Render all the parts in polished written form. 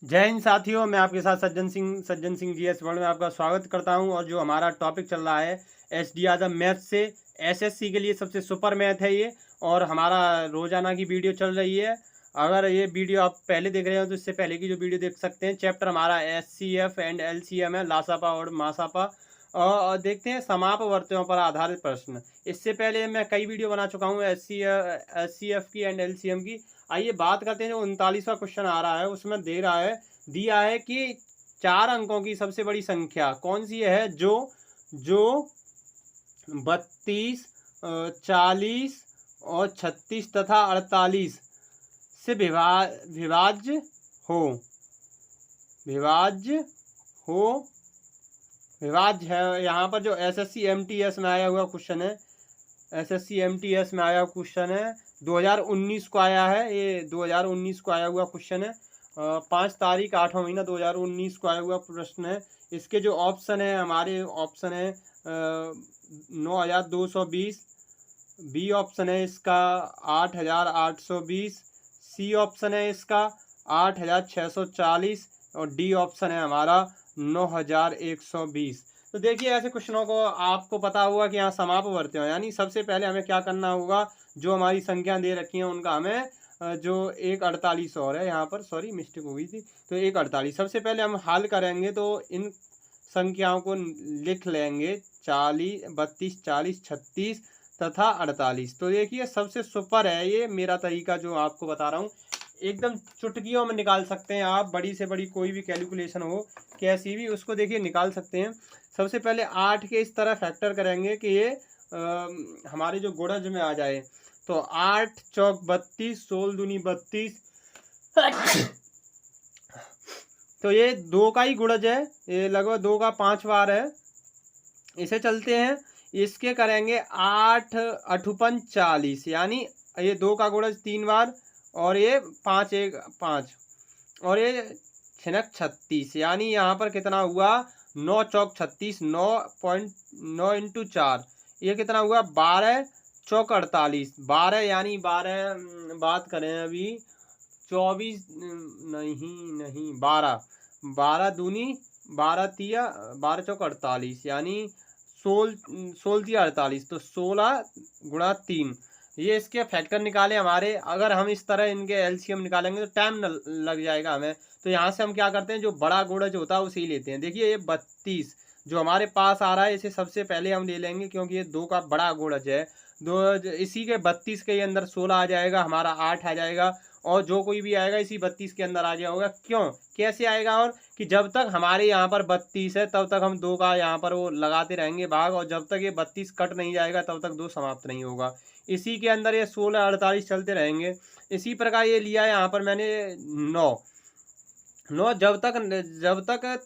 जय हिंद साथियों, मैं आपके साथ सज्जन सिंह जीएस वर्ल्ड में आपका स्वागत करता हूं। और जो हमारा टॉपिक चल रहा है एसडी यादव मैथ से, एसएससी के लिए सबसे सुपर मैथ है ये। और हमारा रोजाना की वीडियो चल रही है। अगर ये वीडियो आप पहले देख रहे हो तो इससे पहले की जो वीडियो देख सकते हैं। चैप्टर हमारा एचसीएफ एंड एलसीएम है, लासापा और मासापा। और देखते हैं समापवर्तियों पर आधारित प्रश्न। इससे पहले मैं कई वीडियो बना चुका हूँ एचसीएफ की एंड एलसीएम की। आइए बात करते हैं। जो 39वां क्वेश्चन आ रहा है उसमें दिया है कि 4 अंकों की सबसे बड़ी संख्या कौन सी है जो जो 32, 40 और 36 तथा 48 से विभाज्य हो विभाज्य हो विभाज्य है। यहाँ पर जो एसएससी एमटीएस में आया हुआ क्वेश्चन है, एसएससी एमटीएस में आया क्वेश्चन है, 2019 को आया है। ये 2019 को आया हुआ क्वेश्चन है। 5 तारीख 8वां महीना 2019 को आया हुआ प्रश्न है। इसके जो ऑप्शन है, हमारे ऑप्शन है 9220, बी ऑप्शन है इसका 8820, सी ऑप्शन है इसका 8640 और डी ऑप्शन है हमारा 9120। तो देखिए, ऐसे क्वेश्चनों को आपको पता होगा कि यहाँ समापवर्ती हो, यानी सबसे पहले हमें क्या करना होगा, जो हमारी संख्या दे रखी है उनका हमें जो 148 और है, यहाँ पर सॉरी मिस्टेक हो गई थी, तो 148 सबसे पहले हम हल करेंगे। तो इन संख्याओं को लिख लेंगे 40, 32, 40, 36 तथा 48। तो देखिए, सबसे सुपर है ये मेरा तरीका जो आपको बता रहा हूँ। एकदम चुटकियों में निकाल सकते हैं आप। बड़ी से बड़ी कोई भी कैलकुलेशन हो, कैसी भी, उसको देखिए निकाल सकते हैं। सबसे पहले 8 के इस तरह फैक्टर करेंगे कि ये हमारे जो गुणज में आ जाए। तो 8 चौक 32, 16 दूनी 32। तो ये 2 का ही गुणज है, ये लगभग 2 का 5 बार है। इसे चलते हैं, इसके करेंगे 8 अठुपन 40, यानी ये 2 का गुणज 3 बार और ये 5 1 5 और ये 6 36, यानी यहाँ पर कितना हुआ, 9 चौक 36, 9.9 इंटू 4, ये कितना हुआ 12 चौक 48, 12 यानी 12 बात करें अभी 24 नहीं 12, 12 दूनी 12 तिया 12 चौक 48, यानी 16 तिया 48, तो 16 गुणा 3। ये इसके फैक्टर निकाले हमारे। अगर हम इस तरह इनके एलसीएम निकालेंगे तो टाइम लग जाएगा हमें। तो यहाँ से हम क्या करते हैं, जो बड़ा गुणज होता है उसे ही लेते हैं। देखिए, ये 32 जो हमारे पास आ रहा है, इसे सबसे पहले हम ले लेंगे क्योंकि ये 2 का बड़ा गुणज है। इसी के 32 के अंदर 16 आ जाएगा, हमारा 8 आ जाएगा, और जो कोई भी आएगा इसी 32 के अंदर आ जाएगा। क्यों, कैसे आएगा, और कि जब तक हमारे यहाँ पर 32 है तब तक हम 2 का यहाँ पर वो लगाते रहेंगे भाग, और जब तक ये 32 कट नहीं जाएगा तब तक 2 समाप्त नहीं होगा। इसी के अंदर ये 16 48 चलते रहेंगे। इसी प्रकार ये लिया है यहाँ पर मैंने 9 9, जब तक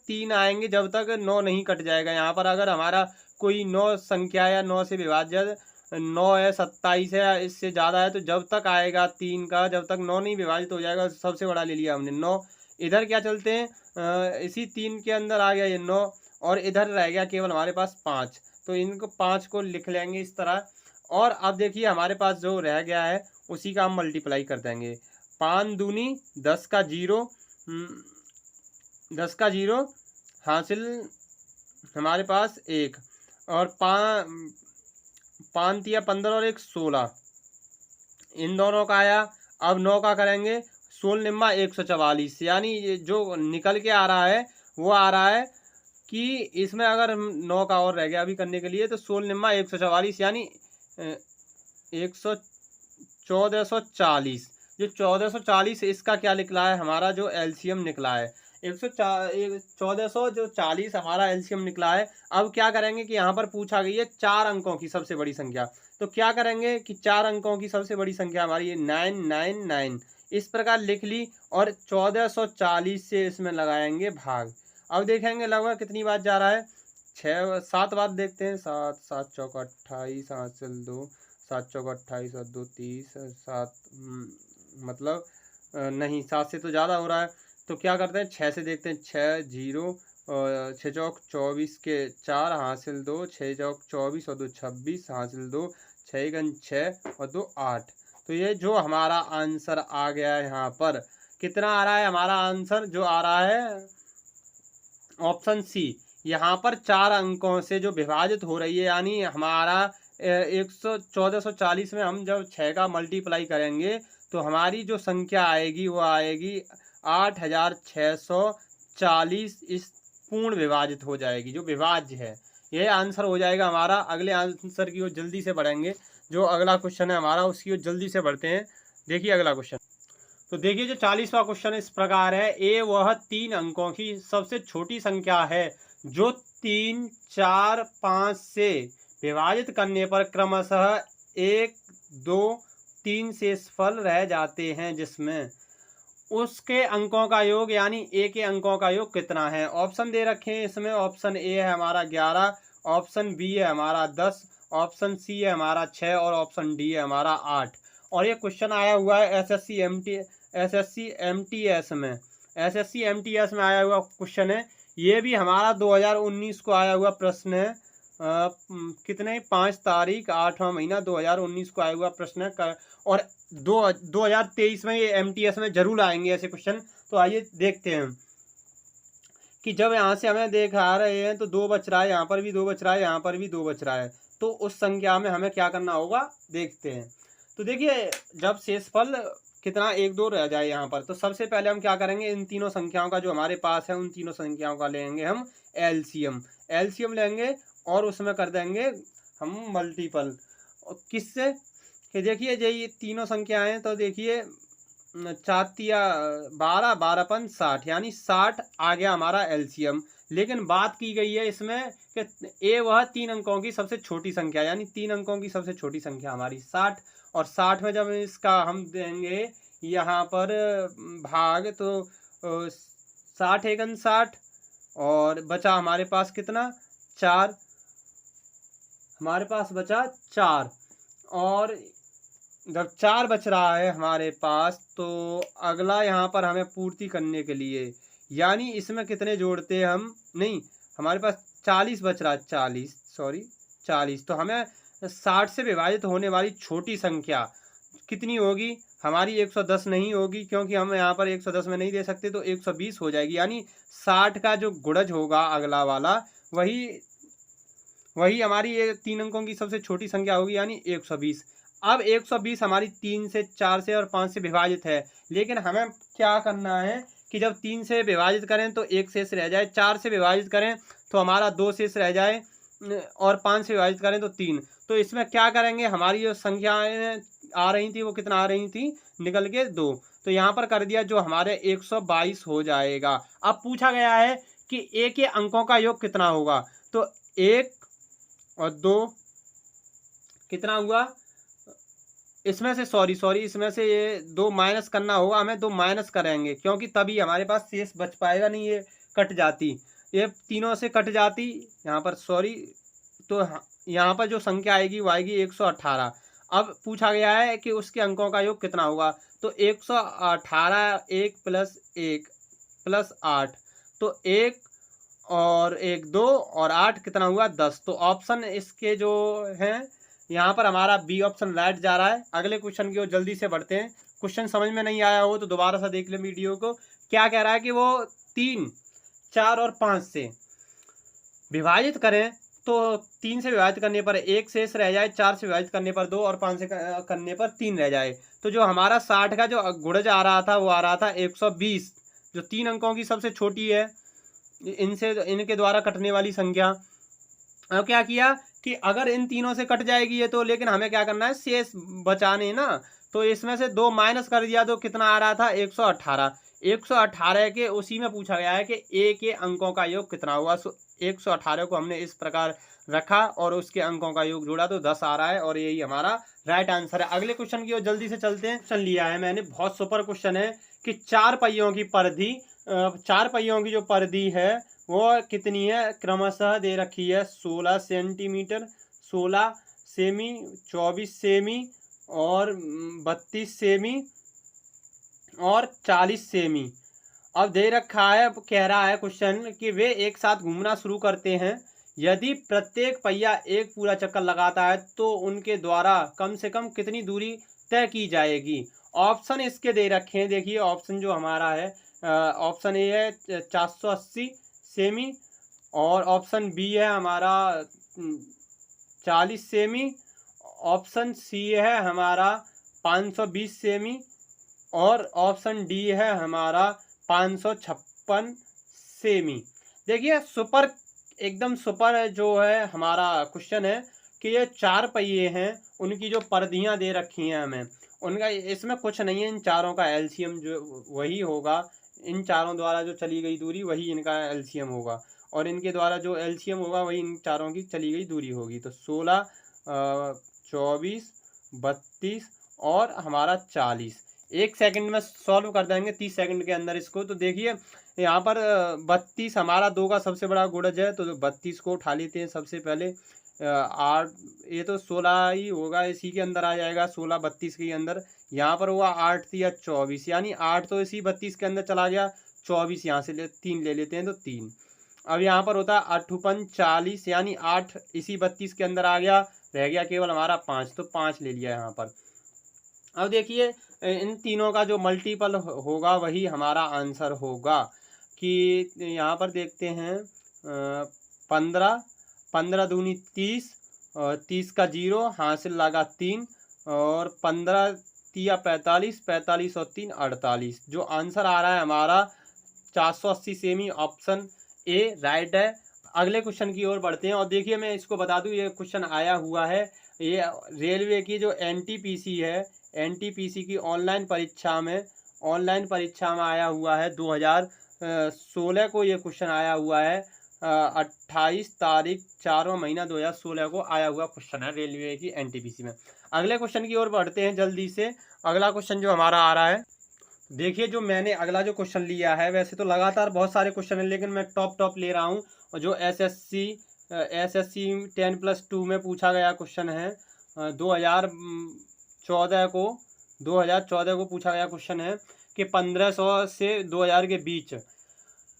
3 आएंगे, जब तक 9 नहीं कट जाएगा। यहाँ पर अगर हमारा कोई 9 संख्या या 9 से विभाज्य 9 है, 27 है, इससे ज़्यादा है, तो जब तक आएगा 3 का, जब तक 9 नहीं विभाजित हो जाएगा, सबसे बड़ा ले लिया हमने 9। इधर क्या चलते हैं, इसी 3 के अंदर आ गया ये 9, और इधर रह गया केवल हमारे पास 5। तो इनको 5 को लिख लेंगे इस तरह। और अब देखिए, हमारे पास जो रह गया है उसी का हम मल्टीप्लाई कर देंगे। 5 दूनी 10 का 0, 10 का 0 हासिल हमारे पास 1, और 5 तिया 15 और 1 16, इन दोनों का आया। अब 9 का करेंगे, 16 निम्मा 144, यानी ये जो निकल के आ रहा है वो आ रहा है कि इसमें अगर 9 का और रह गया अभी करने के लिए, तो 16 निम्मा 144, यानी 1440। जो 1440 इसका क्या निकला है, हमारा जो एलसीएम निकला है 1440 हमारा एलसीएम निकला है। अब क्या करेंगे कि यहाँ पर पूछा गई है 4 अंकों की सबसे बड़ी संख्या। तो क्या करेंगे कि 4 अंकों की सबसे बड़ी संख्या हमारी ये 999 इस प्रकार लिख ली, और 1440 से इसमें लगाएंगे भाग। अब देखेंगे लगभग कितनी बार जा रहा है, 7 बार देखते हैं। 7 7 चौक 28 हासिल 2, 7 चौक 28 और 2 30, 7 मतलब नहीं 7 से तो ज़्यादा हो रहा है। तो क्या करते हैं, 6 से देखते हैं। 6 0 और 6 चौक 24 के 4 हासिल 2, 6 चौक 24 और 2 26 हासिल 2, 6 गन 6 और 2 8। तो ये जो हमारा आंसर आ गया है यहाँ पर कितना आ रहा है हमारा आंसर जो आ रहा है ऑप्शन सी। यहाँ पर 4 अंकों से जो विभाजित हो रही है, यानी हमारा 1440 में हम जब 6 का मल्टीप्लाई करेंगे तो हमारी जो संख्या आएगी वो आएगी 8640। इस पूर्ण विभाजित हो जाएगी, जो विभाज्य है। यह आंसर हो जाएगा हमारा। अगले आंसर की ओर जल्दी से बढ़ेंगे। जो अगला क्वेश्चन है हमारा उसकी ओर जल्दी से बढ़ते हैं। देखिए अगला क्वेश्चन। तो देखिए जो 40वां क्वेश्चन इस प्रकार है। ए वह 3 अंकों की सबसे छोटी संख्या है जो 3, 4, 5 से विभाजित करने पर क्रमशः 1, 2, 3 शेषफल रह जाते हैं, जिसमें उसके अंकों का योग यानी ए के अंकों का योग कितना है। ऑप्शन दे रखे हैं इसमें। ऑप्शन ए है हमारा 11, ऑप्शन बी है हमारा 10, ऑप्शन सी है हमारा 6 और ऑप्शन डी है हमारा 8। और ये क्वेश्चन आया हुआ है एसएससी एमटीएस में। एसएससी एमटीएस में आया हुआ क्वेश्चन है। ये भी हमारा 2019 को आया हुआ प्रश्न है। कितने 5 तारीख 8वां महीना 2019 को आया हुआ प्रश्न है। और 2023 में ये एमटीएस में जरूर आएंगे ऐसे क्वेश्चन। तो आइए देखते हैं कि जब यहाँ से हमें देखा रहे हैं तो 2 बच रहा है, यहाँ पर भी 2 बच रहा है, यहाँ पर भी 2 बच रहा है। तो उस संख्या में हमें क्या करना होगा देखते हैं। तो देखिए जब शेषफल कितना 1, 2 रह जाए यहाँ पर, तो सबसे पहले हम क्या करेंगे, इन तीनों संख्याओं का जो हमारे पास है उन तीनों संख्याओं का लेंगे हम एलसीएम लेंगे और उसमें कर देंगे हम मल्टीपल। किससे कि देखिए ये तीनों संख्याएं हैं। तो देखिए 4 12, 12 60, यानी 60 आ गया हमारा एलसीएम। लेकिन बात की गई है इसमें कि ए वह 3 अंकों की सबसे छोटी संख्या, यानी 3 अंकों की सबसे छोटी संख्या हमारी 60। और 60 में जब इसका हम देंगे यहाँ पर भाग, तो 60 एकन 60 और बचा हमारे पास कितना 4, हमारे पास बचा 4। और जब 4 बच रहा है हमारे पास, तो अगला यहाँ पर हमें पूर्ति करने के लिए, यानी इसमें कितने जोड़ते हैं हम, नहीं हमारे पास 40 बच रहा है, 40। तो हमें 60 से विभाजित होने वाली छोटी संख्या कितनी होगी हमारी, 110 नहीं होगी, क्योंकि हम यहाँ पर 110 में नहीं दे सकते, तो 120 हो जाएगी। यानी 60 का जो गुणज होगा अगला वाला, वही हमारी ये 3 अंकों की सबसे छोटी संख्या होगी, यानी 120। अब 120 हमारी 3 से 4 से और 5 से विभाजित है। लेकिन हमें क्या करना है कि जब 3 से विभाजित करें तो 1 शेष रह जाए, 4 से विभाजित करें तो हमारा 2 शेष रह जाए, और 5 से विभाजित करें तो 3। तो इसमें क्या करेंगे, हमारी जो संख्याएं आ रही थी वो कितना आ रही थी, निकल के 2। तो यहाँ पर कर दिया, जो हमारे 122 हो जाएगा। अब पूछा गया है कि ए के अंकों का योग कितना होगा। तो 1 और 2 कितना हुआ, इसमें से सॉरी इसमें से ये 2 माइनस करना होगा हमें। 2 माइनस करेंगे क्योंकि तभी हमारे पास शेष बच पाएगा, नहीं ये कट जाती, ये तीनों से कट जाती यहाँ पर, तो यहाँ पर जो संख्या आएगी वो आएगी 118। अब पूछा गया है कि उसके अंकों का योग कितना होगा। तो 118 1 + 1 + 8, तो 1 और 1 2 और 8 कितना हुआ 10। तो ऑप्शन इसके जो हैं यहाँ पर हमारा बी ऑप्शन राइट जा रहा है। अगले क्वेश्चन की ओर जल्दी से बढ़ते हैं। क्वेश्चन समझ में नहीं आया हो तो दोबारा से देख लें वीडियो को। क्या कह रहा है कि वो 3, 4 और 5 से विभाजित करें तो 3 से विभाजित करने पर 1 शेष रह जाए, 4 से विभाजित करने पर 2 और 5 से करने पर 3 रह जाए। तो जो हमारा 60 का जो गुणज आ रहा था वो आ रहा था 120, जो 3 अंकों की सबसे छोटी है, इनके द्वारा कटने वाली संख्या। अब क्या किया कि अगर इन तीनों से कट जाएगी ये, तो लेकिन हमें क्या करना है, शेष बचाने ना। तो इसमें से 2 माइनस कर दिया तो कितना आ रहा था 118। 118 के उसी में पूछा गया है कि ए के अंकों का योग कितना हुआ। 118 को हमने इस प्रकार रखा और उसके अंकों का योग जोड़ा तो 10 आ रहा है, और यही हमारा राइट आंसर है। अगले क्वेश्चन की ओर जल्दी से चलते हैं। क्वेश्चन लिया है मैंने, बहुत सुपर क्वेश्चन है कि 4 पहियों की परिधि, 4 पहियों की जो परिधि है वो कितनी है, क्रमशः दे रखी है 16 सेंटीमीटर, 16 सेमी, 24 सेमी और 32 सेमी और 40 सेमी। अब दे रखा है, कह रहा है क्वेश्चन कि वे एक साथ घूमना शुरू करते हैं। यदि प्रत्येक पहिया एक पूरा चक्कर लगाता है तो उनके द्वारा कम से कम कितनी दूरी तय की जाएगी। ऑप्शन इसके दे रखे हैं, देखिए ऑप्शन जो हमारा है, ऑप्शन ए है 480 सेमी, और ऑप्शन बी है हमारा 40 सेमी, ऑप्शन सी है हमारा 520 सेमी, और ऑप्शन डी है हमारा 556 सेमी। देखिए सुपर, एकदम सुपर जो है हमारा क्वेश्चन है कि ये 4 पहिए हैं, उनकी जो परिधियां दे रखी हैं हमें, उनका इसमें कुछ नहीं है, इन चारों का एलसीएम जो वही होगा, इन चारों द्वारा जो चली गई दूरी वही इनका एलसीएम होगा, और इनके द्वारा जो एलसीएम होगा वही इन चारों की चली गई दूरी होगी। तो 16, 24, 32 और हमारा 40। 1 सेकंड में सॉल्व कर देंगे, 30 सेकंड के अंदर इसको। तो देखिए यहाँ पर 32 हमारा 2 का सबसे बड़ा गुणज है, तो 32 को उठा लेते हैं सबसे पहले। 8, ये तो 16 ही होगा, इसी के अंदर आ जाएगा, 16 32 के अंदर। यहाँ पर हुआ 8 या 24, यानी 8 तो इसी 32 के अंदर चला गया, 24 यहाँ से 3 ले लेते हैं तो 3। अब यहाँ पर होता है 8 40, यानी 8 इसी 32 के अंदर आ गया, रह गया केवल हमारा 5, तो 5 ले लिया यहाँ पर। अब देखिए इन तीनों का जो मल्टीपल होगा वही हमारा आंसर होगा। कि यहाँ पर देखते हैं 15, 15 दूनी 30, और 30 का 0 हासिल लगा 3, और 15 तिया 45, 45 और 3 48। जो आंसर आ रहा है हमारा 480 सेमी, ऑप्शन ए राइट है। अगले क्वेश्चन की ओर बढ़ते हैं, और देखिए मैं इसको बता दूं, ये क्वेश्चन आया हुआ है, ये रेलवे की जो एनटीपीसी है, एनटीपीसी की ऑनलाइन परीक्षा में आया हुआ है। 2016 को ये क्वेश्चन आया हुआ है, 28 तारीख 4वां महीना 2016 को आया हुआ क्वेश्चन है रेलवे की एनटीपीसी में। अगले क्वेश्चन की ओर बढ़ते हैं जल्दी से। अगला क्वेश्चन जो हमारा आ रहा है, देखिए जो मैंने अगला जो क्वेश्चन लिया है, वैसे तो लगातार बहुत सारे क्वेश्चन हैं, लेकिन मैं टॉप ले रहा हूँ, और जो एसएससी 10+2 में पूछा गया क्वेश्चन है, 2014 को पूछा गया क्वेश्चन है कि 1500 से 2000 के बीच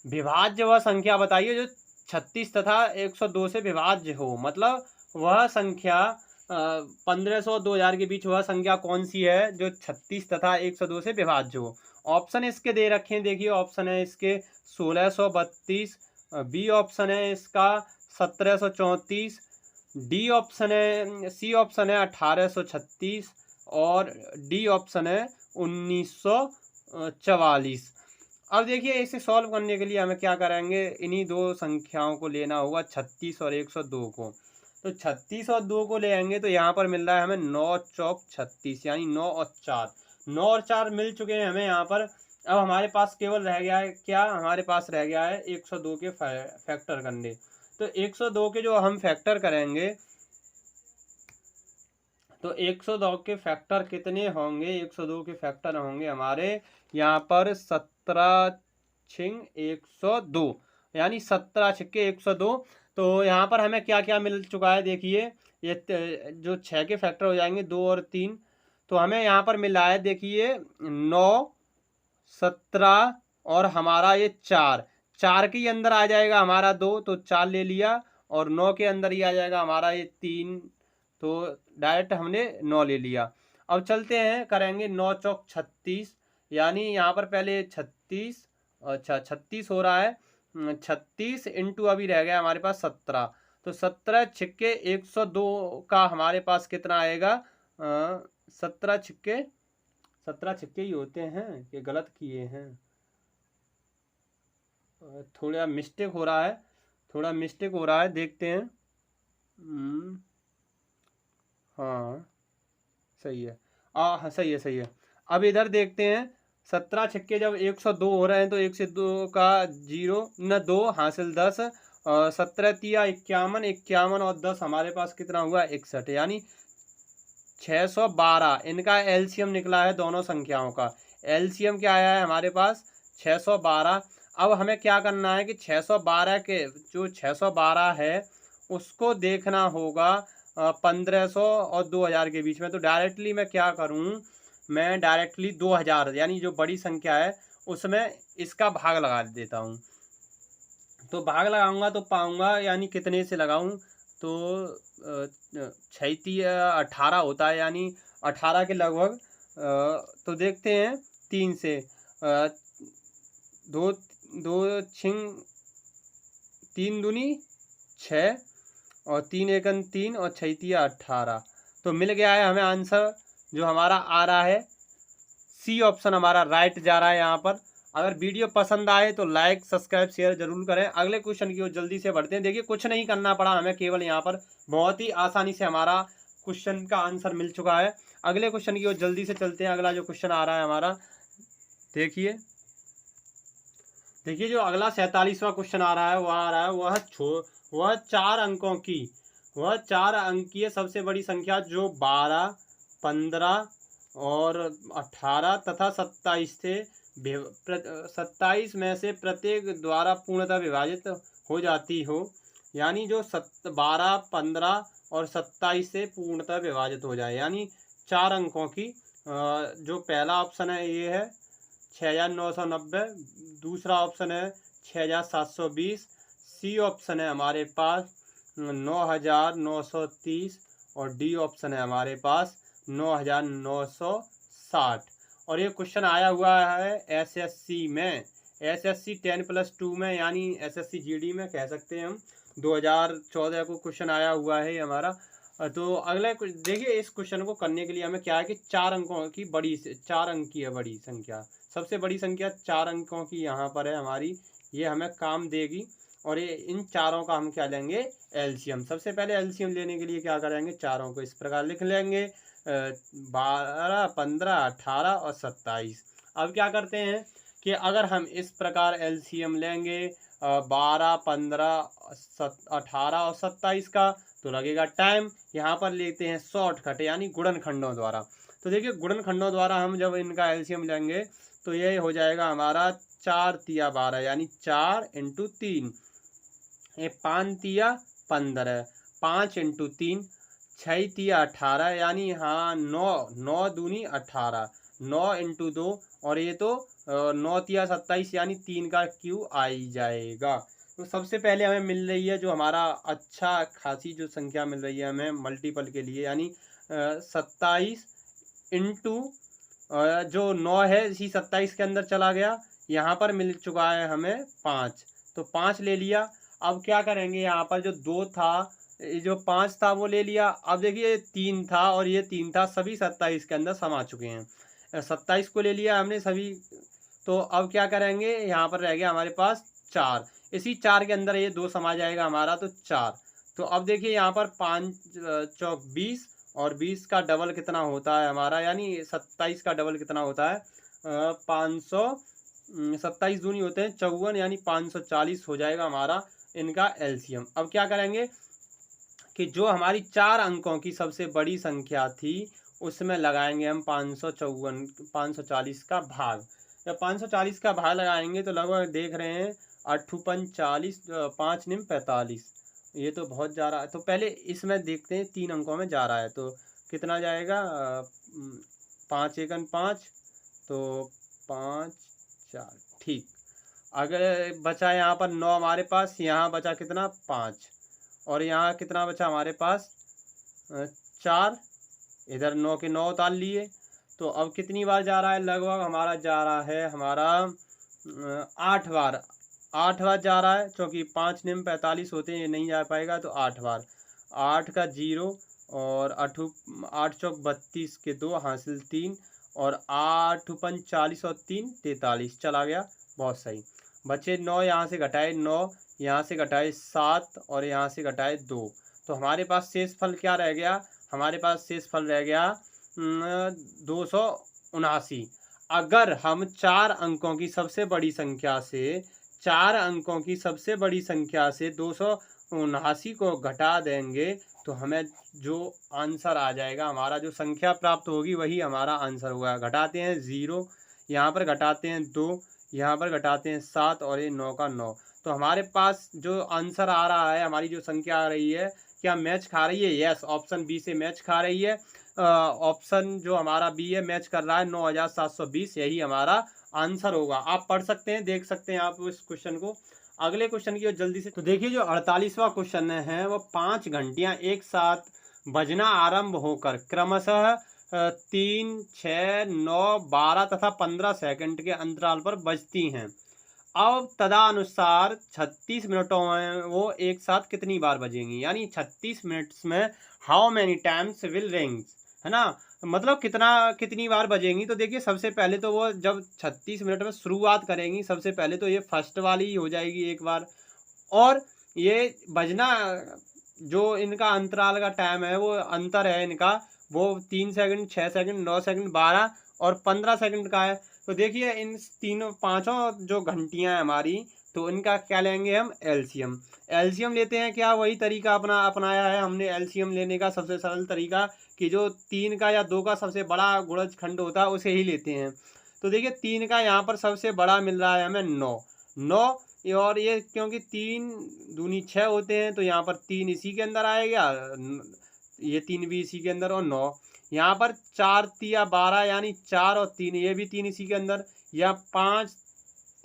विभाज्य वह संख्या बताइए जो 36 तथा 102 से विभाज्य हो। मतलब वह संख्या 1500 2000 के बीच वह संख्या कौन सी है जो 36 तथा 102 से विभाज्य हो। ऑप्शन इसके दे रखे हैं, देखिए ऑप्शन है इसके 1632, बी ऑप्शन है इसका 1734, डी ऑप्शन है, सी ऑप्शन है 1836, और डी ऑप्शन है 1944। अब देखिए इसे सॉल्व करने के लिए हमें क्या करेंगे, इन्हीं दो संख्याओं को लेना होगा, 36 और 102 को। तो 36 और 2 को ले आएंगे तो यहाँ पर मिल रहा है हमें 9 चौक 36, यानी 9 और 4, 9 और 4 मिल चुके हैं हमें यहाँ पर। अब हमारे पास केवल रह गया है क्या, हमारे पास रह गया है 102 के फैक्टर करने। तो 102 के जो हम फैक्टर करेंगे, तो 102 के फैक्टर कितने होंगे, 102 के फैक्टर होंगे हमारे यहाँ पर 17 छिंग 102, यानी 17 छिक्के 102। तो यहाँ पर हमें क्या क्या मिल चुका है, देखिए ये जो 6 के फैक्टर हो जाएंगे 2 और 3, तो हमें यहाँ पर मिला है देखिए 9, 17 और हमारा ये 4, 4 के अंदर आ जाएगा हमारा 2, तो 4 ले लिया, और 9 के अंदर ही आ जाएगा हमारा ये 3, तो डायरेक्ट हमने 9 ले लिया। अब चलते हैं, करेंगे 9 चौक 36, यानी यहाँ पर पहले 36, अच्छा 36 हो रहा है, 36 इंटू अभी रह गया हमारे पास 17, तो 17 छिक्के 102 का हमारे पास कितना आएगा, 17 छिक्के ही होते हैं कि गलत किए हैं, थोड़ा मिस्टेक हो रहा है, देखते हैं। हाँ सही है, हाँ सही है। अब इधर देखते हैं, 17 छिक्के जब 102 हो रहे हैं तो 1 से 2 का 0 न 2 हासिल 10, 17 तिया 51, 51 और 10 हमारे पास कितना हुआ 61, यानी 612। इनका एलसीएम निकला है दोनों संख्याओं का, एलसीएम क्या आया है हमारे पास 612। अब हमें क्या करना है कि 612 के जो 612 है उसको देखना होगा 1500 और 2000 के बीच में। तो डायरेक्टली मैं क्या करूं, मैं डायरेक्टली 2000 यानी जो बड़ी संख्या है उसमें इसका भाग लगा देता हूं। तो भाग लगाऊंगा तो पाऊंगा, यानी कितने से लगाऊं, तो 18 होता है, यानी 18 के लगभग। तो देखते हैं 3 से, दो दो छिंग 3 दूनी 6 और 3 एकन 3 और 6 तिया 18। तो मिल गया है हमें आंसर जो हमारा आ रहा है सी ऑप्शन हमारा राइट जा रहा है यहाँ पर। अगर वीडियो पसंद आए तो लाइक सब्सक्राइब शेयर जरूर करें। अगले क्वेश्चन की ओर जल्दी से बढ़ते हैं। देखिए कुछ नहीं करना पड़ा हमें, केवल यहाँ पर बहुत ही आसानी से हमारा क्वेश्चन का आंसर मिल चुका है। अगले क्वेश्चन की ओर जल्दी से चलते हैं। अगला जो क्वेश्चन आ रहा है हमारा, देखिए जो अगला 47वां क्वेश्चन आ रहा है वह 4 अंकों की, वह 4 अंकीय सबसे बड़ी संख्या जो 12, 15 और 18 तथा 27 थे 27 में से प्रत्येक द्वारा पूर्णतः विभाजित हो जाती हो, यानी जो 12, 15 और 27 से पूर्णतः विभाजित हो जाए, यानी 4 अंकों की। जो पहला ऑप्शन है ये है 6990, दूसरा ऑप्शन है 6720, सी ऑप्शन है हमारे पास 9930 और डी ऑप्शन है हमारे पास 9960। और ये क्वेश्चन आया हुआ है एसएससी में, एसएससी 10+2 में, यानी एसएससी जीडी में कह सकते हैं हम। 2014 को क्वेश्चन आया हुआ है हमारा। तो अगला देखिए, इस क्वेश्चन को करने के लिए हमें क्या है कि 4 अंकों की 4 अंक की है बड़ी संख्या, सबसे बड़ी संख्या 4 अंकों की यहाँ पर है हमारी, ये हमें काम देगी। और ये इन चारों का हम क्या लेंगे, एलसीएम। सबसे पहले एलसीएम लेने के लिए क्या करेंगे, चारों को इस प्रकार लिख लेंगे 12, 15, 18 और 27। अब क्या करते हैं कि अगर हम इस प्रकार एलसीएम लेंगे 12, 15, 18 और 27 का, तो लगेगा टाइम। यहाँ पर लेते हैं शॉर्टकट, यानी गुणनखंडों द्वारा। तो देखिए गुणनखंडों द्वारा हम जब इनका एलसीएम लेंगे तो ये हो जाएगा हमारा 4 तिया 12, यानी 4 × 3, ये 5 तिया 15, 5 × 3, 6 तिया 18, यानी हाँ 9 दूनी 18, 9 × 2 और ये तो 9 तिया 27, यानी 3 का क्यू आ ही जाएगा। तो सबसे पहले हमें मिल रही है जो हमारा अच्छा खासी जो संख्या मिल रही है हमें मल्टीपल के लिए, यानी 27 इंटू जो 9 है इसी 27 के अंदर चला गया, यहाँ पर मिल चुका है हमें 5, तो 5 ले लिया। अब क्या करेंगे, यहाँ पर जो 2 था, जो 5 था वो ले लिया। अब देखिए 3 था और ये 3 था, सभी 27 के अंदर समा चुके हैं। 27 को ले लिया हमने सभी, तो अब क्या करेंगे, यहाँ पर रह गया हमारे पास 4, इसी 4 के अंदर ये 2 समा जाएगा हमारा, तो 4। तो अब देखिए यहाँ पर 5 चौक 20 और 20 का डबल कितना होता है हमारा, यानी 27 का डबल कितना होता है 500, 27 दूनी होते हैं 54, यानी 540 हो जाएगा हमारा इनका एलसीएम। अब क्या करेंगे कि जो हमारी 4 अंकों की सबसे बड़ी संख्या थी उसमें लगाएंगे हम 540 का भाग। जब 540 का भाग लगाएंगे तो लगभग देख रहे हैं 8 40, 5 निम 45, ये तो बहुत जा रहा है। तो पहले इसमें देखते हैं 3 अंकों में जा रहा है तो कितना जाएगा, 5 एकन 5, तो 5 4, ठीक। अगर बचा यहाँ पर 9 हमारे पास, यहाँ बचा कितना 5, और यहाँ कितना बचा हमारे पास 4, इधर 9 के 9 उतार लिए। तो अब कितनी बार जा रहा है, लगभग हमारा जा रहा है हमारा 8 बार, 8 बार जा रहा है, क्योंकि 5 निम 45 होते हैं, ये नहीं जा पाएगा, तो 8 बार। 8 का 0 और 8 चौक 32 के 2 हासिल 3 और 8 × 40 और 3 43, चला गया, बहुत सही। बचे 9, यहाँ से घटाए 9, यहाँ से घटाए 7 और यहाँ से घटाए 2, तो हमारे पास शेष फल क्या रह गया, हमारे पास शेष फल रह गया 279। अगर हम 4 अंकों की सबसे बड़ी संख्या से 4 अंकों की सबसे बड़ी संख्या से 279 को घटा देंगे तो हमें जो आंसर आ जाएगा, हमारा जो संख्या प्राप्त होगी वही हमारा आंसर होगा। घटाते हैं 0, यहाँ पर घटाते हैं 2, यहाँ पर घटाते हैं 7 और ये 9 का 9, तो हमारे पास जो आंसर आ रहा है, हमारी जो संख्या आ रही है, क्या मैच खा रही है, यस, ऑप्शन बी से मैच खा रही है। ऑप्शन जो हमारा बी है मैच कर रहा है, 9720, यही हमारा आंसर होगा। आप पढ़ सकते हैं, देख सकते हैं आप इस क्वेश्चन को। अगले क्वेश्चन की ओर जल्दी से, तो देखिए जो 48वां क्वेश्चन है वो 5 घंटियां एक साथ बजना आरंभ होकर क्रमशः 3, 6, 9, 12 तथा 15 सेकंड के अंतराल पर बजती हैं। अब तदनुसार 36 मिनटों में वो एक साथ कितनी बार बजेंगी, यानी 36 मिनट्स में how many times will rings, है ना, मतलब कितनी बार बजेंगी। तो देखिए सबसे पहले तो वो जब 36 मिनट में शुरुआत करेंगी, सबसे पहले तो ये फर्स्ट वाली ही हो जाएगी एक बार, और ये बजना जो इनका अंतराल का टाइम है, वो अंतर है इनका, वो 3 सेकंड, 6 सेकंड, 9 सेकंड, 12 और 15 सेकंड का है। तो देखिए इन तीनों पांचों जो घंटियां हैं हमारी, तो इनका क्या लेंगे हम, एलसीएम। एलसीएम लेते हैं, क्या वही तरीका अपनाया है हमने एलसीएम लेने का, सबसे सरल तरीका कि जो 3 का या 2 का सबसे बड़ा गुणज खंड होता है उसे ही लेते हैं। तो देखिए 3 का यहाँ पर सबसे बड़ा मिल रहा है हमें 9, और ये क्योंकि 3 दूनी 6 होते हैं, तो यहाँ पर 3 इसी के अंदर आएगा, ये 3 भी इसी के अंदर, और 9 यहाँ पर, 4 तिया 12 यानी 4 और 3 ये भी 3 इसी के अंदर, या 5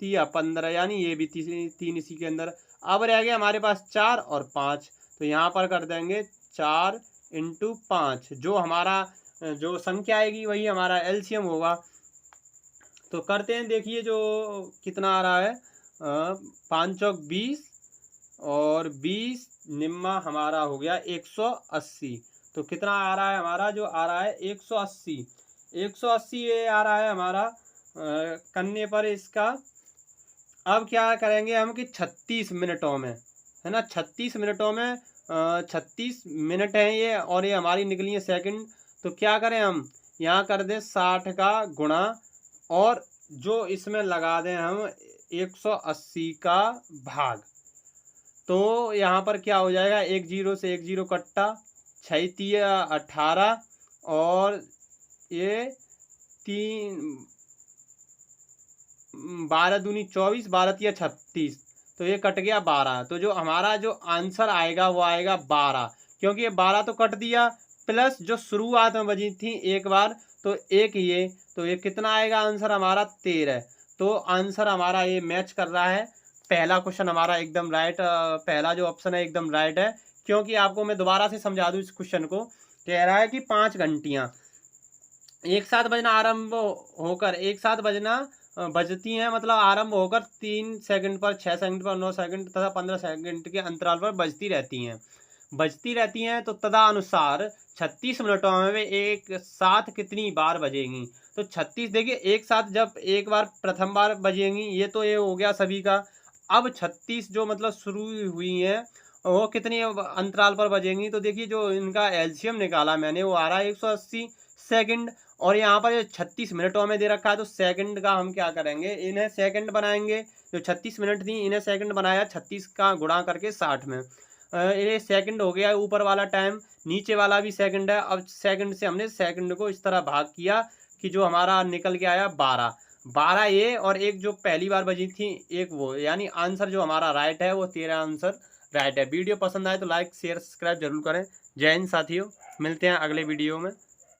तिया 15 यानी ये भी 3 इसी के अंदर। अब रह गया हमारे पास 4 और 5, तो यहाँ पर कर देंगे 4 × 5, जो हमारा जो संख्या आएगी वही हमारा एलसीएम होगा। तो करते हैं, देखिए जो कितना आ रहा है, 5 चौक 20 और 20 निम्मा हमारा हो गया 180। तो कितना आ रहा है हमारा, जो आ रहा है 180 ये आ रहा है हमारा करने पर इसका। अब क्या करेंगे हम कि 36 मिनटों में, है ना, 36 मिनटों में 36 मिनट हैं ये, और ये हमारी निकली है सेकंड। तो क्या करें हम, यहाँ कर दें 60 का गुणा, और जो इसमें लगा दें हम 180 का भाग। तो यहाँ पर क्या हो जाएगा, 1 0 से 1 0 कट्टा, 6 तिया 18 और ये 12 दूनी 24, 12 तिया 36, तो ये कट गया 12। तो जो हमारा जो आंसर आएगा वो आएगा 12, क्योंकि ये 12 तो कट दिया, प्लस जो शुरुआत में बजी थी एक बार, तो एक ये, तो ये कितना आएगा आंसर हमारा 13। तो आंसर हमारा ये मैच कर रहा है, पहला क्वेश्चन हमारा एकदम राइट, पहला जो ऑप्शन है एकदम राइट है। क्योंकि आपको मैं दोबारा से समझा दूं इस क्वेश्चन को, कह रहा है कि 5 घंटियां एक साथ बजना आरंभ होकर, एक साथ बजना बजती हैं, मतलब आरंभ होकर 3 सेकंड पर, 6 सेकंड पर, 9 सेकंड तथा 15 सेकंड के अंतराल पर बजती रहती हैं। तो तदनुसार 36 मिनटों में वे एक साथ कितनी बार बजेंगी। तो 36 देखिए एक साथ जब एक बार प्रथम बार बजेंगी, ये तो ये हो गया सभी का। अब 36 जो मतलब शुरू हुई हैं वो कितनी अंतराल पर बजेंगी। तो देखिए जो इनका एलसीएम निकाला मैंने, वो आ रहा है 180 सेकंड, और यहाँ पर 36 मिनटों में दे रखा है, तो सेकंड का हम क्या करेंगे, इन्हें सेकंड बनाएंगे। जो 36 मिनट थी इन्हें सेकंड बनाया, 36 का गुणा करके 60 में, ये सेकंड हो गया ऊपर वाला टाइम, नीचे वाला भी सेकंड है। अब सेकंड से हमने सेकंड को इस तरह भाग किया कि जो हमारा निकल के आया 12 ये, और एक जो पहली बार बजी थी एक वो, यानी आंसर जो हमारा राइट है वो 13 आंसर राइट है। वीडियो पसंद आए तो लाइक शेयर सब्सक्राइब जरूर करें। जय हिंद साथियों, मिलते हैं अगले वीडियो में।